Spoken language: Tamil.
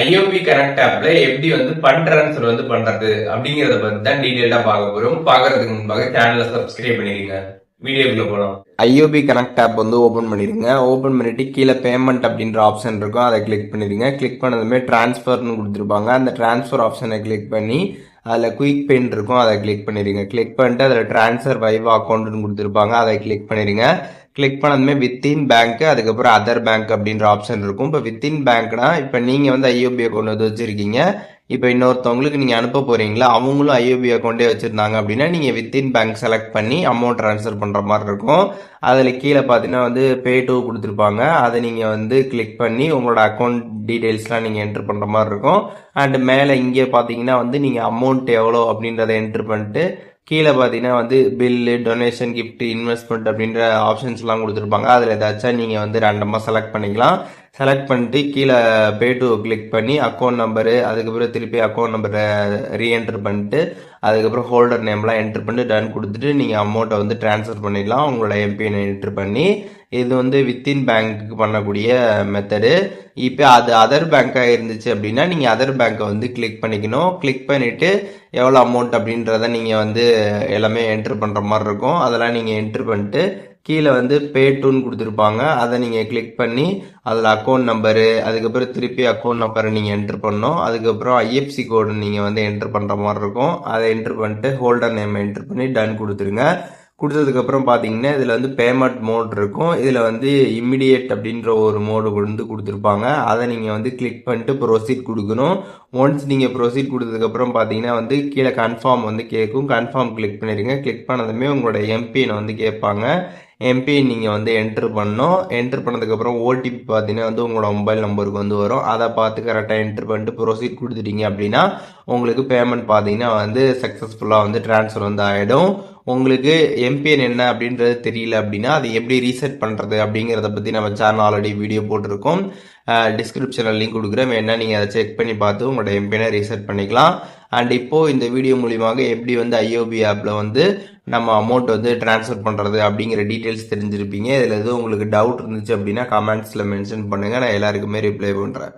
ஐஓபி கனெக்ட் ஆப்ல எப்படி ஃபண்ட் ட்ரான்ஸ்ஃபர் பண்றது அப்படிங்கறத பத்தி தான் டீடைலா பார்க்க போறோம். பாக்குறதுக்கு முன்பாக சேனலை சப்ஸ்கிரைப் பண்ணிருங்க. வீடியோக்குள்ள போலாம். ஐஓபி கனெக்ட் ஆப் ஓபன் பண்ணிருங்க. ஓபன் பண்ணிட்டு கீழே பேமெண்ட் அப்படின்ற ஆப்ஷன் இருக்கும், அதை கிளிக் பண்ணிருங்க. கிளிக் பண்ணதுமே டிரான்ஸ்ஃபர்னு கொடுத்துருப்பாங்க. அந்த டிரான்ஸ்ஃபர் ஆப்ஷனை கிளிக் பண்ணி அதில் குயிக் பெயின் இருக்கும், அதை கிளிக் பண்ணிடுங்க. கிளிக் பண்ணிட்டு அதில் ட்ரான்ஸ்ஃபர் வைவா அக்கௌண்ட்னு கொடுத்துருப்பாங்க, அதை கிளிக் பண்ணிடுங்க. கிளிக் பண்ணதுமே வித்தின் பேங்க், அதுக்கப்புறம் அதர் பேங்க் அப்படின்ற ஆப்ஷன் இருக்கும். இப்போ வித்தின் பேங்க்னா இப்போ நீங்கள் ஐஓபி அக்கௌண்ட் வச்சிருக்கீங்க. இப்போ இன்னொருத்தவங்களுக்கு நீங்கள் அனுப்ப போறீங்களா, அவங்களும் ஐஓபி அக்கௌண்ட்டே வச்சிருந்தாங்க அப்படின்னா நீங்கள் வித்தின் பேங்க் செலக்ட் பண்ணி அமௌண்ட் ட்ரான்ஸ்ஃபர் பண்ணுற மாதிரி இருக்கும். அதில் கீழே பார்த்தீங்கன்னா பே டு கொடுத்துருப்பாங்க. அதை நீங்கள் கிளிக் பண்ணி உங்களோட அக்கௌண்ட் டீட்டெயில்ஸ்லாம் நீங்கள் என்ட்ரு பண்ணுற மாதிரி இருக்கும். அண்ட் மேலே இங்கே பார்த்தீங்கன்னா நீங்கள் அமௌண்ட் எவ்வளோ அப்படின்றத என்ட்ரு பண்ணிட்டு கீழே பார்த்தீங்கன்னா பில்லு, டொனேஷன், கிஃப்ட், இன்வெஸ்ட்மெண்ட் அப்படின்ற ஆப்ஷன்ஸ்லாம் கொடுத்துருப்பாங்க. அதில் ஏதாச்சும் நீங்கள் ரேண்டமாக செலக்ட் பண்ணிக்கலாம். செலக்ட் பண்ணிட்டு கீழே பே டு கிளிக் பண்ணி அக்கௌண்ட் நம்பரு, அதுக்கப்புறம் திருப்பி அக்கௌண்ட் நம்பரை ரீஎன்ட்ரு பண்ணிட்டு அதுக்கப்புறம் ஹோல்டர் நேம்லாம் என்ட்ரு பண்ணிட்டு டன் கொடுத்துட்டு நீங்கள் அமௌண்ட்டை ட்ரான்ஸ்ஃபர் பண்ணிடலாம் உங்களோட எம்பிஎன் என்ட்ரு பண்ணி. இது வித்தின் பேங்க்கு பண்ணக்கூடிய மெத்தடு. இப்போ அது அதர் பேங்காக இருந்துச்சு அப்படின்னா நீங்கள் அதர் பேங்க்கை கிளிக் பண்ணிக்கணும். கிளிக் பண்ணிவிட்டு எவ்வளோ அமௌண்ட் அப்படின்றத நீங்கள் எல்லாமே என்ட்ரு பண்ணுற மாதிரி இருக்கும். அதெல்லாம் நீங்கள் என்ட்ரு பண்ணிட்டு கீழே பே டுன்னு கொடுத்துருப்பாங்க. அதை நீங்கள் கிளிக் பண்ணி அதில் அக்கௌண்ட் நம்பரு, அதுக்கப்புறம் திருப்பி அக்கௌண்ட் நம்பரை நீங்கள் என்ட்ரு பண்ணணும். அதுக்கப்புறம் ஐஎஃப்சி கோடு நீங்கள் என்ட்ரு பண்ணுற மாதிரி இருக்கும். அதை என்ட்ரு பண்ணிட்டு ஹோல்டர் நேம் என்ட்ரு பண்ணி டன் கொடுத்துருங்க. கொடுத்ததுக்கப்புறம் பார்த்தீங்கன்னா இதில் பேமெண்ட் மோட் இருக்கும். இதில் இம்மிடியேட் அப்படின்ற ஒரு மோடு கொடுத்துருப்பாங்க. அதை நீங்கள் கிளிக் பண்ணிட்டு ப்ரொசீட் கொடுக்கணும். ஒன்ஸ் நீங்கள் ப்ரொசீட் கொடுத்ததுக்கப்புறம் பார்த்தீங்கன்னா கீழே கன்ஃபார்ம் கேட்கும். கன்ஃபார்ம் கிளிக் பண்ணிடுங்க. கிளிக் பண்ணதுமே உங்களோட எம்பிஎனை கேட்பாங்க. எம்பிஎன் நீங்கள் என்ட்ரு பண்ணணும். என்ட்ரு பண்ணதுக்கப்புறம் ஓடிபி பார்த்தீங்கன்னா உங்களோட மொபைல் நம்பருக்கு வரும். அதை பார்த்து கரெக்டாக என்ட்ரு பண்ணிட்டு ப்ரொசீட் கொடுத்துட்டீங்க அப்படின்னா உங்களுக்கு பேமெண்ட் பார்த்தீங்கன்னா சக்ஸஸ்ஃபுல்லாக ட்ரான்ஸ்ஃபர் ஆகிடும். உங்களுக்கு எம்பிஎன் என்ன அப்படின்றது தெரியல அப்படின்னா அதை எப்படி ரீசெட் பண்ணுறது அப்படிங்கிறத பற்றி நம்ம சேனல் ஆல்ரெடி வீடியோ போட்டிருக்கோம். டிஸ்கிரிப்ஷனில் லிங்க் கொடுக்குறேன், வேணா நீங்கள் அதை செக் பண்ணி பார்த்து உங்களோட எம்பிஎனை ரீசெட் பண்ணிக்கலாம். அண்ட் இப்போது இந்த வீடியோ மூலியமாக எப்படி ஐஓபி ஆப்பில் நம்ம அமௌண்ட் ட்ரான்ஸ்ஃபர் பண்ணுறது அப்படிங்கிற டீட்டெயில்ஸ் தெரிஞ்சிருப்பீங்க. இதில் எதுவும் உங்களுக்கு டவுட் இருந்துச்சு அப்படின்னா கமெண்ட்ஸில் மென்ஷன் பண்ணுங்கள், நான் எல்லாருக்குமே ரிப்ளை பண்ணுறேன்.